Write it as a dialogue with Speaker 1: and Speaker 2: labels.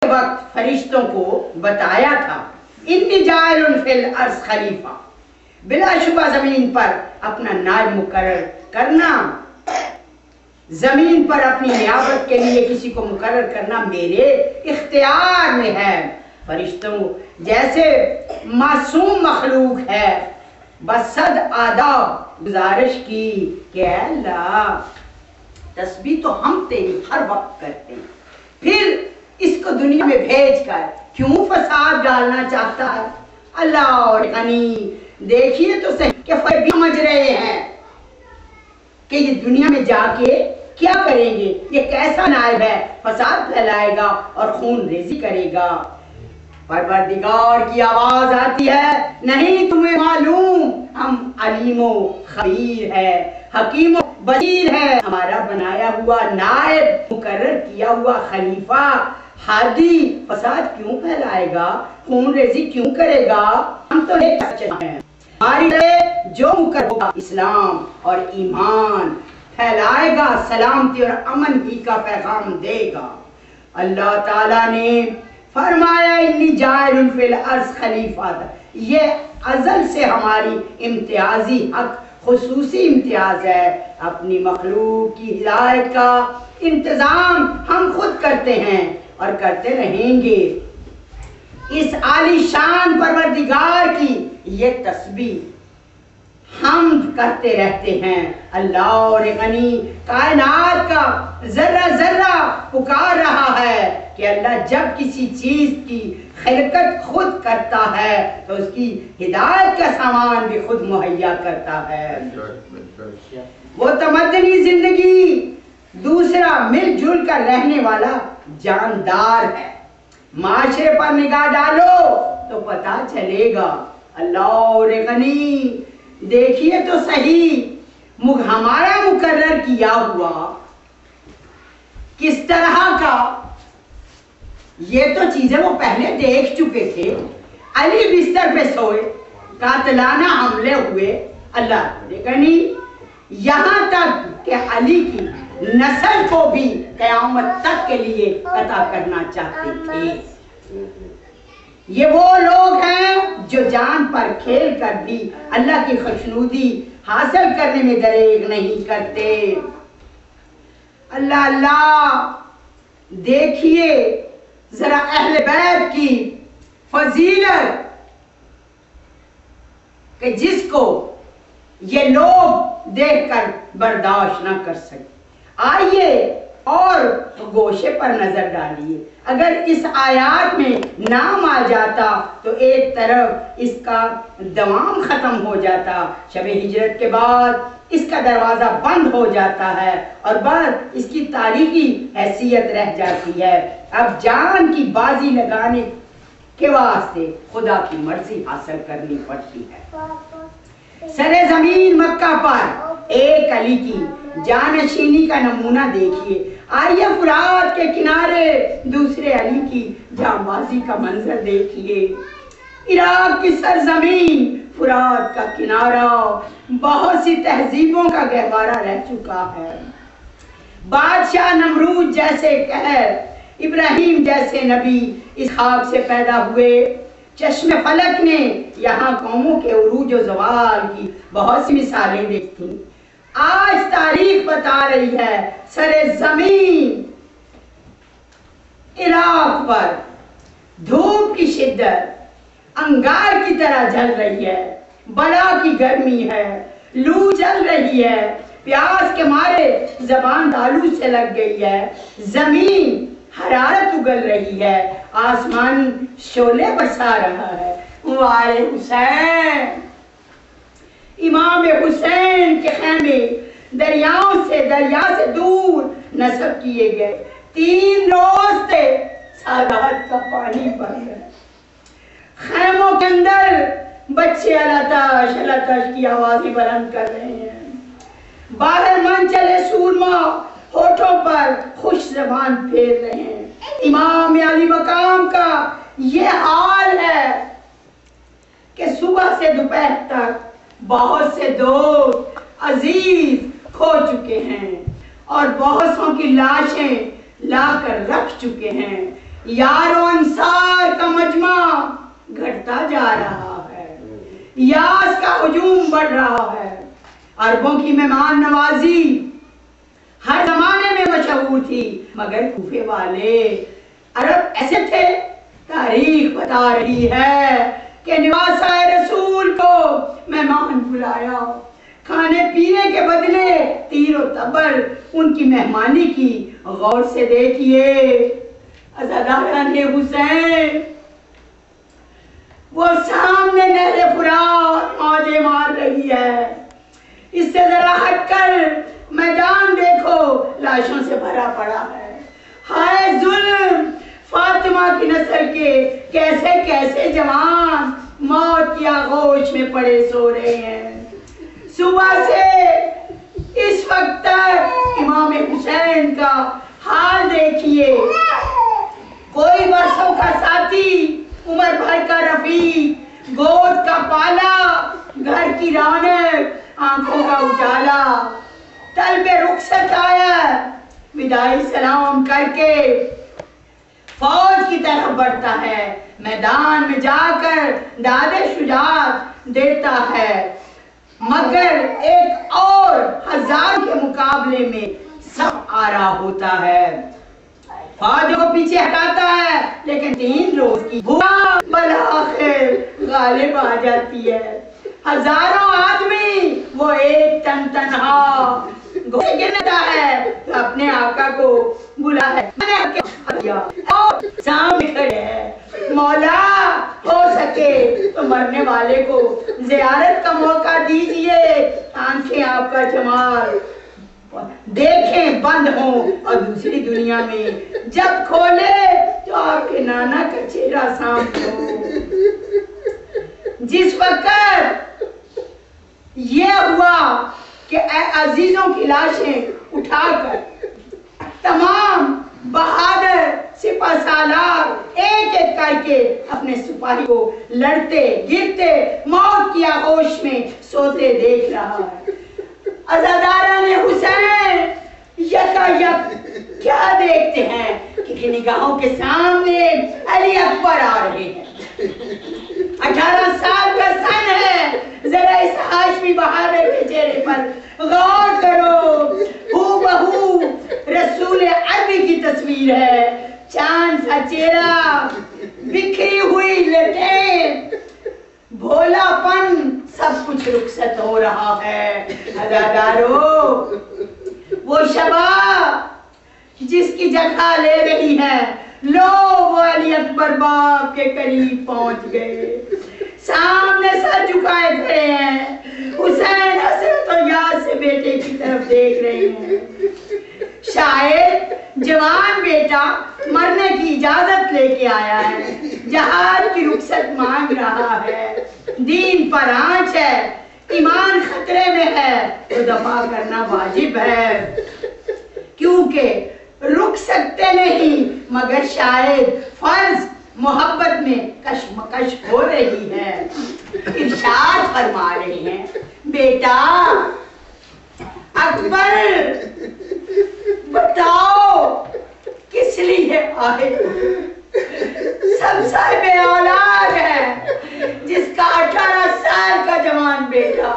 Speaker 1: وقت فرشتوں کو بتایا تھا انی جاعل فی الارض خلیفہ، بلا شبہ زمین پر اپنا نائب مقرر کرنا، زمین پر اپنی نیابت کے لیے کسی کو مقرر کرنا میرے اختیار میں ہے۔ فرشتوں جیسے معصوم مخلوق ہے، بس صد آداب گزارش کی کہ اے اللہ تسبیح تو ہم تیری ہر وقت کرتے ہیں، پھر اس کو دنیا میں بھیج کر کیوں فساد ڈالنا چاہتا ہے؟ اللہ اور غنی دیکھیے تو صحیح کہ فرشتے سمجھ رہے ہیں کہ یہ دنیا میں جا کے کیا کریں گے، یہ کیسا نائب ہے، فساد پھیلائے گا اور خون ریزی کرے گا۔ پروردگار کی آواز آتی ہے، نہیں تمہیں معلوم ہم علیم و خبیر ہے، حکیم و بصیر ہے، ہمارا بنایا ہوا نائب، مقرر کیا ہوا خلیفہ ہادی فساد کیوں پھیلائے گا، خون ریزی کیوں کرے گا؟ ہم تو ایک سچے ہیں، ہماری جو مقرر ہوگا اسلام اور ایمان پھیلائے گا، سلامتی اور امن ہی کا پیغام دے گا۔ اللہ تعالیٰ نے فرمایا انی جاعل فی الارض خلیفہ، یہ ازل سے ہماری امتیازی حق، خصوصی امتیاز ہے، اپنی مخلوق کی ہدایت کا انتظام ہم خود کرتے ہیں اور کرتے رہیں گے۔ اس عالی شان پروردگار کی یہ تسبیح ہم کرتے رہتے ہیں۔ اللہ اور غنی کائنات کا ذرہ ذرہ پکار رہا ہے کہ اللہ جب کسی چیز کی خلقت خود کرتا ہے تو اس کی ہدایت کا سامان بھی خود مہیا کرتا ہے۔ وہ تمدنی زندگی دوسرا مل جل کر رہنے والا جاندار ہے۔ معاشرے پر نگاہ ڈالو تو پتہ چلے گا۔ اللہ اور غنی دیکھیے تو صحیح ہمارا مقرر کیا ہوا کس طرح کا، یہ تو چیزیں وہ پہلے دیکھ چکے تھے۔ علی بستر پہ سوئے، قاتلانہ حملے ہوئے، اللہ غنی یہاں تک کہ علی کی نسل کو بھی قیامت تک کے لیے قطع کرنا چاہتے تھے۔ یہ وہ لوگ ہیں جو جان پر کھیل کر بھی اللہ کی خوشنودی حاصل کرنے میں دریغ نہیں کرتے۔ اللہ اللہ دیکھیے ذرا اہل بیت کی فضیلت کہ جس کو یہ لوگ دیکھ کر برداشت نہ کر سکے۔ آئیے اور گوشے پر نظر ڈالیے، اگر اس آیات میں نام آ جاتا تو ایک طرف اس کا دوام ختم ہو جاتا، شب ہجرت کے بعد اس کا دروازہ بند ہو جاتا ہے اور بس اس کی تاریخی حیثیت رہ جاتی ہے۔ اب جان کی بازی لگانے کے واسطے خدا کی مرضی حاصل کرنی پڑتی ہے۔ سر زمین مکہ پر ایک علی کی جانشینی کا نمونہ دیکھیے۔ آئیے فرات کے کنارے دوسرے علی کی جانبازی کا منظر دیکھیے۔ عراق کی سرزمین فرات کا کنارہ بہت سی تہذیبوں کا گہوارہ رہ چکا ہے۔ بادشاہ نمرود جیسے قہر، ابراہیم جیسے نبی اسحاق سے پیدا ہوئے۔ چشم فلک نے یہاں قوموں کے عروج و زوال کی بہت سی مثالیں دیکھی۔ آج تاریخ بتا رہی ہے سر زمین عراق پر دھوپ کی شدت انگار کی طرح جل رہی ہے، بلا کی گرمی ہے، لو چل رہی ہے، پیاس کے مارے زبان آلو سے لگ گئی ہے، زمین حرارت اگل رہی ہے، آسمان شعلے برسا رہا ہے۔ وائے حسین، امام حسین کے خیمے دریا سے دور نصب کیے گئے، 3 روز سے سادات کا پانی پڑ گیا۔ خیموں کے اندر بچے اللہ کی آوازیں بلند کر رہے ہیں، باہر من چلے سورما ہونٹوں پر خوش زبان پھیر رہے ہیں۔ امام علی مقام کا یہ حال ہے کہ صبح سے دوپہر تک بہت سے دوست عزیز کھو چکے ہیں اور بہت سوں کی لاشیں لا کر رکھ چکے ہیں۔ یارو انصار کا مجمع گھٹتا جا رہا ہے، یاس کا ہجوم بڑھ رہا ہے۔ عربوں کی مہمان نوازی ہر زمانے میں مشہور تھی، مگر کوفے والے عرب ایسے تھے۔ تاریخ بتا رہی ہے کہ نواسہ رسول کو مہمان بلایا، کھانے پینے کے بدلے تیر و تبر ان کی مہمانی کی۔ غور سے دیکھیے عزاداران حسین، وہ سامنے نہر فرات موجیں مار رہی ہے، اس سے ذرا ہٹ کر میدان دیکھو، لاشوں سے بھرا پڑا ہے۔ ہائے ظلم، فاطمہ کی نسل کے کیسے کیسے جوان موت کی آغوش میں پڑے سو رہے ہیں۔ صبح سے اس وقت تک امام حسین کا حال دیکھیے، کوئی برسوں کا ساتھی، عمر بھر کا رفیق، گود کا پالا، گھر کی رونق، آنکھوں کا اجالا، طلب رخصت آیا، وداعی سلام کر کے فوج کی طرف بڑھتا ہے، میدان میں جا کر داد شجاعت دیتا ہے، مگر ایک اور ہزار کے مقابلے میں سب آرا ہوتا ہے۔ فوج کو پیچھے ہٹاتا ہے، لیکن 3 روز کی بھوک بالآخر غالب آ جاتی ہے۔ ہزاروں آدمی، وہ ایک تن تنہا گھوڑے گرتا ہے، اپنے آقا کو بلا ہے اور سامنے کھڑے ہیں۔ مولا ہو سکے تو مرنے والے کو زیارت کا موقع دیجئے، آنکھیں آپ کا جمال دیکھیں بند ہوں، اور دوسری دنیا میں جب کھولے تو آپ کے نانا کا چہرہ سامنے ہو۔ جس وقت یہ ہوا کہ اے عزیزوں کی لاشیں اٹھا کر تمام بہادر سپہ سالار ایک ایک کر کے اپنے سپاہی کو لڑتے گرتے موت کی آغوش میں سوتے دیکھ رہا ہے، عزاداران حسین یکا یک کیا دیکھتے ہیں کہ نگاہوں کے سامنے علی اکبر آ رہے ہیں۔ 18 سال کا سن ہے، ذرا اس ہاشمی بہادر کے چہرے پر غور کرو، ہو بہو رسول عربی کی تصویر ہے، چاند سا چہرہ، بکھری ہوئی لٹیں، بھولا پن، سب کچھ رخصت ہو رہا ہے۔ عزادارو، وہ شباب جس کی جگہ لے رہی ہے، لو وہ علی اکبر باپ کے قریب پہنچ گئے، سامنے سر جھکائے کھڑے ہیں، حسین حسرت و یاد سے بیٹے کی طرف دیکھ رہے ہیں۔ شاید جوان بیٹا مرنے کی اجازت لے کے آیا ہے، جہاد کی رخصت مانگ رہا ہے، دین پر آنچ ہے، ایمان خطرے میں ہے تو دفاع کرنا واجب ہے، کیونکہ رک سکتے نہیں، مگر شاید فرض محبت میں کشمکش ہو رہی ہے۔ ارشاد فرما رہے ہیں، بیٹا اکبر بتاؤ کس لیے آئے؟ سب صاحب اولاد ہے، جس کا 18 سال کا جوان بیٹا